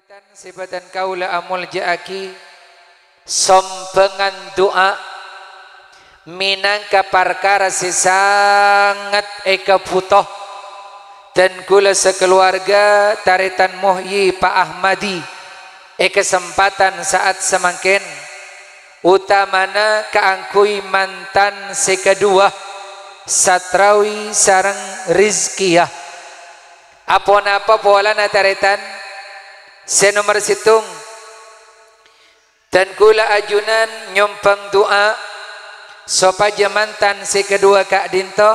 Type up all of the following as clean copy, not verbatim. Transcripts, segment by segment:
Taritan sibatan kaula amul jaaki sompengan doa minangka perkara sangat eka putoh dan kula sekeluarga taritan Muhyi Pak Ahmadi kesempatan saat semangkin utamana kaangkui mantan sekedua Satrawi sarang Rizkiyah apa-apa pola na taritan senomor situng dan kula ajunan nyompang doa supaya mantan sekedua Kak Dinto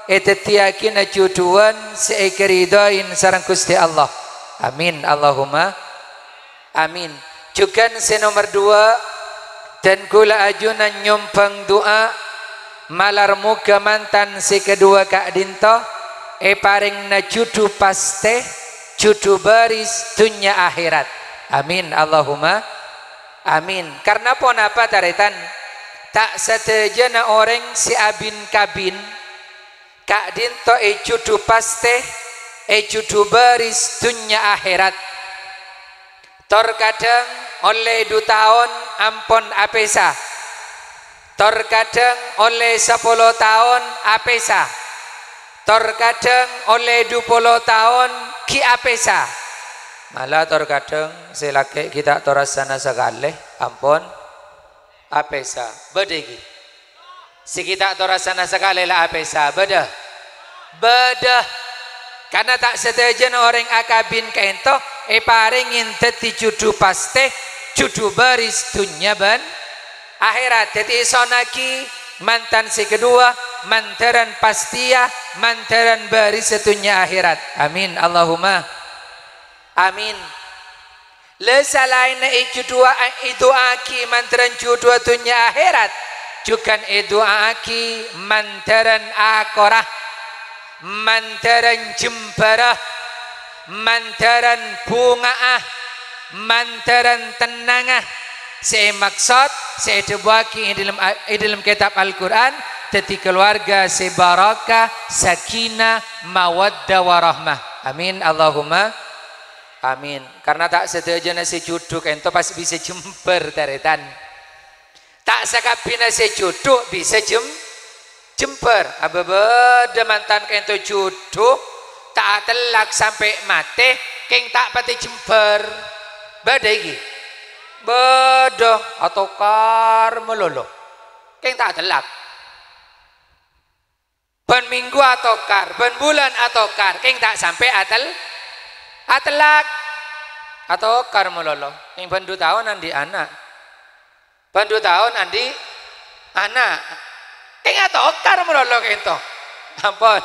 etetiakin acuduan seekeridoin sarang Gusti Allah amin Allahumma amin juga senomor dua dan kula ajunan nyompang doa malar muka mantan sekedua Kak Dinto paring na cudu paste cudu baris dunia akhirat amin Allahumma amin karena pon apa taritan tak setejana orang si abin kabin Kak Dinto cudu paste cudu baris dunia akhirat tor kadang oleh 2 tahun ampon apesa tor kadang oleh 10 tahun apesa tor kadang oleh 20 tahun ki apesa malah tor kadang selake kita torasana sekali ampun apesa bedegi si kita torasana sekali lah apesa beda karena tak setuju orang akabin kento paringin teti judu paste judu baris dunia ban akhirat teti sonaki mantan si kedua mantaran pastia mantaran baris setunya akhirat amin Allahumma amin le selain itu dua itu aki mantaran judua dunia akhirat juga itu aki mantaran akorah mantaran jembarah mantaran bungaah mantaran tenangah saya maksud saya debaki dalam kitab Al-Quran teti keluarga sebarakah sakinah mawaddah warahmah amin Allahumma amin karena tak setuju nasi juduk ento pasti bisa jember taritan tak sakapina nasi juduk bisa jember ababada mantan ento juduk tak telak sampai mati keng tak pati jember badai bodoh atau kar melolo keng tak telak ben minggu atau kar ben bulan atau kar keng tak sampai atelak atau kar melolo keng ben 2 tahun andi anak ben 2 tahun andi anak keng atau kar melolo keng to ampun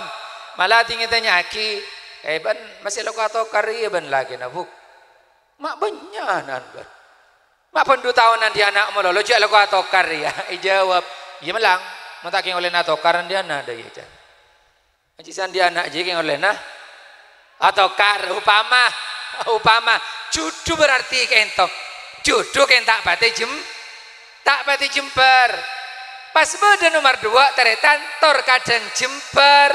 malah tinggi nyaki ben masih lo atau kar iya ben lagi nabuk mak benyanan ben mak pun 2 tahun nanti anak mau lo cek lo atau kar ya jawab iya melang mau tak oleh atau kar dia ada ya jan ajisan dia anak jadi oleh nah atau kar upama judu berarti kento judu kentak pati jemper pas beda nomor 2 teretan tor kadang jemper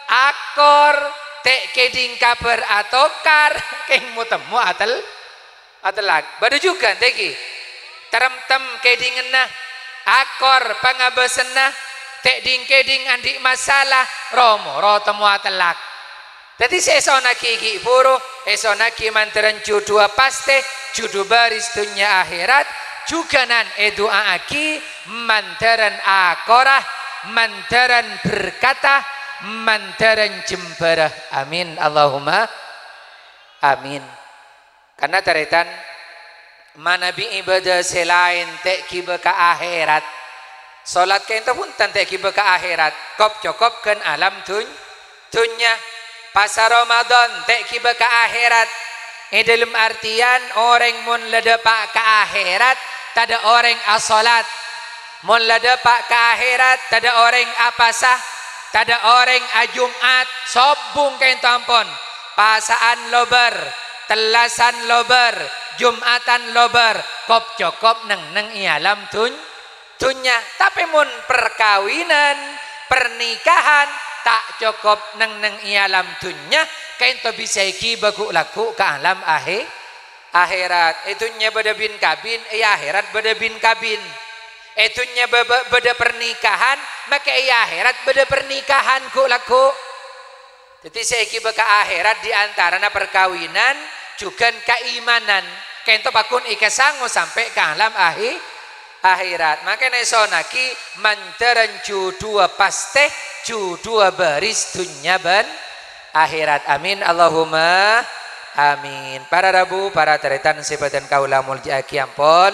akor tek keding kabar atau kar keng mutemu atelak badu juga teki terem-tem kedingenah akor pangabesenah tek ding keding andi masalah romo temu atelak jadi sesona kiki puru esona ki mantaran judua paste judu baris dunia akhirat juga nan edua aki mantaran akorah mantaran berkata mantaran jembarah amin Allahumma amin karena taritan manabi ibadah selain tek kiba ke akhirat salat kain pun tek kiba ke akhirat kop cokopkan alam dunya pasar Ramadan tek kiba ke akhirat dalam artian orang mun ledepak ke akhirat tada orang asolat mun ledepak ke akhirat tada orang apasah tada orang ajumat sobung kain tampon pasaan lober telasan lober jumatan lober kop cokop neng ialam dunya tapi mun perkawinan pernikahan tak cukup neng ialam dunya kain to bisa iki bagu laku ke alam akhirat itunya beda bin kabin akhirat beda bin kabin itunya beda pernikahan maka akhirat beda pernikahan ku laku jadi saiki beka akhirat diantaranya perkawinan juga keimanan kento pakun ika sangu sampai ke alam akhirat makanya sonaki mantaran judua paste judua baris dunya ban akhirat amin Allahumma amin. Para rabu para taretan sifatan kaula mulja kiampon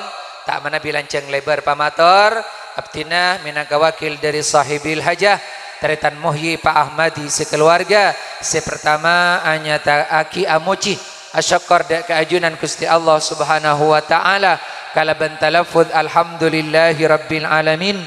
tak mana bilanceng lebar pamator abtina minangka wakil dari sahibil hajah taretan muhyi Pak Ahmadi sekeluarga sepertama anyata aki amuci asyakar dak keajunan Gusti Allah Subhanahu wa taala kalaban talaffuz alhamdulillahi rabbil alamin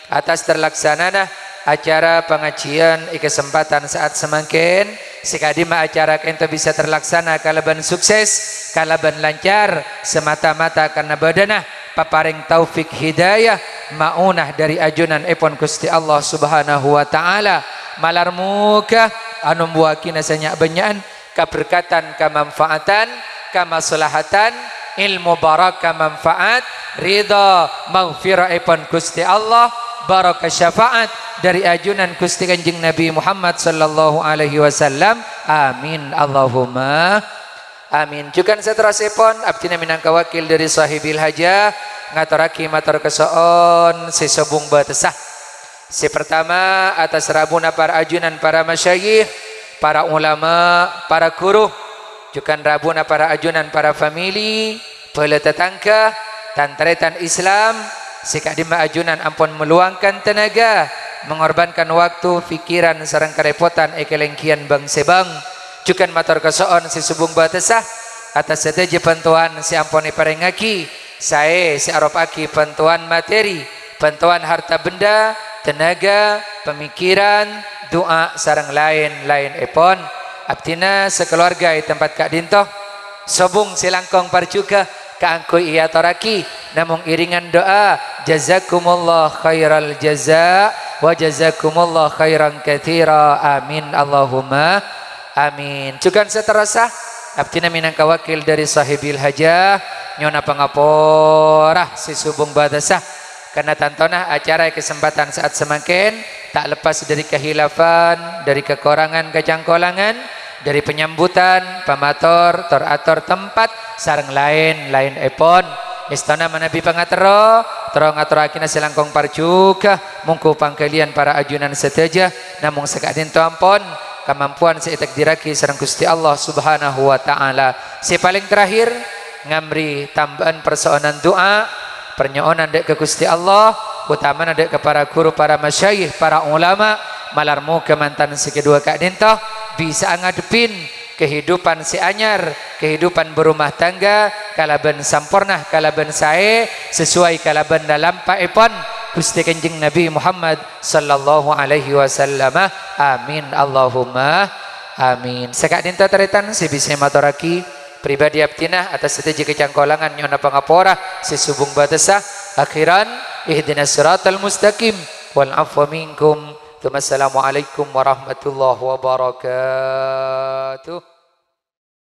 atas terlaksanana acara pengajian kesempatan saat semakin sekadima acara kento bisa terlaksana kalaban sukses kalaban lancar semata-mata karena badanah paparing taufik hidayah maunah dari ajunan epon Gusti Allah Subhanahu wa taala malar muka anu buakina sanyak benyaan keberkatan kemanfaatan kemaslahatan ilmu barakah manfaat ridha maghfirah epon Gusti Allah barakah syafaat dari ajunan Gusti Kanjeng Nabi Muhammad sallallahu alaihi wasallam amin Allahumma amin. Juga seterusipun abdina minangka wakil dari sahibil hajah ngaturaki matur kesoon sesubung batesah si pertama atas rabuna para ajunan para masyayikh para ulama para guru juga rabuna para ajunan para famili bala tetangga tantretan Islam sikadima ajunan ampun meluangkan tenaga mengorbankan waktu pikiran sareng kerepotan ekelengkian bang sebang juga matur kesoon si subung batesah atas seteje bantuan si ampuni parengaki saya si aropaki bantuan materi bantuan harta benda tenaga pemikiran doa sareng lain-lain epon abdina sekeluarga di tempat Kak Dintoh sobung silangkong parjuga kaangkui iya toraki namung iringan doa jazakumullah khairal jaza wa jazakumullah khairan katsira amin Allahumma amin. Juga seterusah abdina minangka wakil dari sahibil hajah nyona pangaporah si subung badasah karena tantonah acara kesempatan saat semakin tak lepas dari kehilafan dari kekurangan kecangkolangan dari penyambutan pamator teratur tempat sareng lain-lain epon istana manabi pangatero terong aturakin silangkong parjuga mungku pangkalian para ajunan seteja namung sekadin ampon kemampuan seitak diraki sareng Gusti Allah Subhanahu wa taala. Si paling terakhir ngamri tambahan persoalan doa pernyonan dek ke Gusti Allah utamana dek ke para guru para masyayikh para ulama malarmu kemantan si kedua Kak Dintoh bisa ngadepin kehidupan si anyar kehidupan berumah tangga kalaban sampurnah kalaban sae sesuai kalaban dalam paepon Gusti Kanjeng Nabi Muhammad sallallahu alaihi wasallam amin Allahumma amin. Sekak dinta taretan si bisa maturaki pribadi abtinah atas seteji kecangkolangan nyona pangapora si subung batasa akhiran ihdinas siratal mustaqim wal afwa minkum. Assalamualaikum warahmatullahi wabarakatuh.